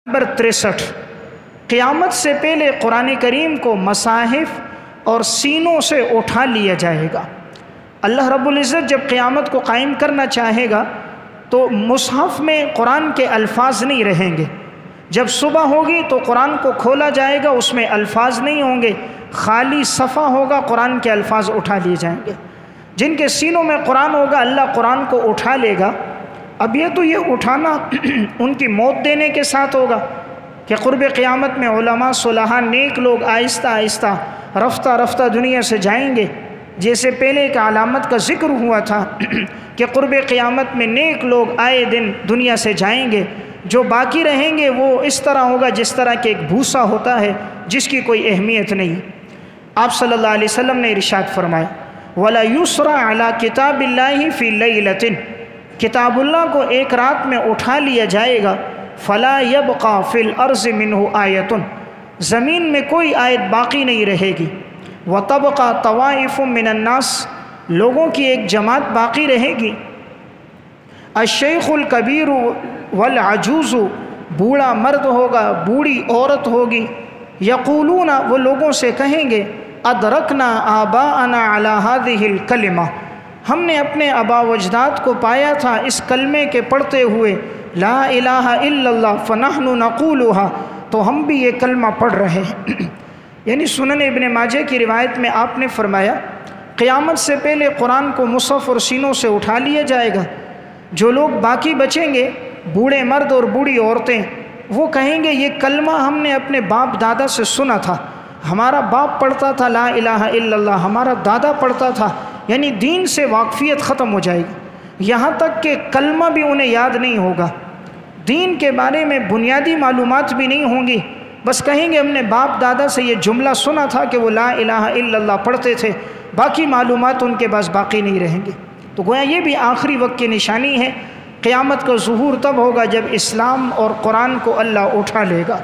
Number 63، قیامت سے پہلے قرآن کریم کو مصاحف اور سینوں سے اٹھا لیا جائے گا۔ اللہ رب العزت جب قیامت کو قائم کرنا چاہے گا تو مصحف میں قرآن کے الفاظ نہیں رہیں گے۔ جب صبح ہوگی تو قرآن کو کھولا جائے گا، اس میں الفاظ نہیں ہوں گے، خالی صفحہ ہوگا، قرآن کے الفاظ اٹھا لیے جائیں گے۔ جن کے سینوں میں قرآن ہوگا اللہ قرآن کو اٹھا لے گا۔ اب یہ اٹھانا ان کی موت دینے کے ساتھ ہوگا کہ قرب قیامت میں علماء صلحاء نیک لوگ آہستہ آہستہ رفتہ رفتہ دنیا سے جائیں گے، جیسے پہلے ایک علامت کا ذکر ہوا تھا کہ قرب قیامت میں نیک لوگ آئے دن دنیا سے جائیں گے، جو باقی رہیں گے وہ اس طرح ہوگا جس طرح کہ ایک بھوسا ہوتا ہے جس کی کوئی اہمیت نہیں۔ آپ صلی اللہ علیہ وسلم نے ارشاد فرمایا وَلَا يُسْرَى عَلَى كِتَابِ اللَّهِ فِي لَيْلَةٍ، کتاب اللہ کو ایک رات میں اٹھا لیا جائے گا، فَلَا يَبْقَى فِي الْأَرْضِ مِنْهُ آیَةٌ، زمین میں کوئی آیت باقی نہیں رہے گی، وَتَبْقَى طَوَائِفٌ مِّنَ النَّاسِ، لوگوں کی ایک جماعت باقی رہے گی، الشیخ الکبیر والعجوز، بوڑھا مرد ہوگا، بوڑھی عورت ہوگی، یقولون، وہ لوگوں سے کہیں گے ادرکنا آباءنا علی ہذہ الکلمہ، ہم نے اپنے آبا و اجداد کو پایا تھا اس کلمے کے پڑھتے ہوئے، لا الہ الا اللہ فنحن نقولها، تو ہم بھی یہ کلمہ پڑھ رہے ہیں۔ یعنی سنن ابن ماجہ کی روایت میں آپ نے فرمایا قیامت سے پہلے قرآن کو مصحف اور سینوں سے اٹھا لیا جائے گا، جو لوگ باقی بچیں گے، بوڑھے مرد اور بوڑھی عورتیں، وہ کہیں گے یہ کلمہ ہم نے اپنے باپ دادا سے سنا تھا، ہمارا باپ پڑھتا تھا لا الہ الا اللہ، ہمارا دادا پڑھتا تھا، یعنی دین سے واقفیت ختم ہو جائے گی، یہاں تک کہ کلمہ بھی انہیں یاد نہیں ہوگا، دین کے بارے میں بنیادی معلومات بھی نہیں ہوں گی، بس کہیں گے ہم نے باپ دادا سے یہ جملہ سنا تھا کہ وہ لا الہ الا اللہ پڑھتے تھے، باقی معلومات ان کے پاس باقی نہیں رہیں گے۔ تو گویا یہ بھی آخری وقت کی نشانی ہے، قیامت کا ظہور تب ہوگا جب اسلام اور قرآن کو اللہ اٹھا لے گا۔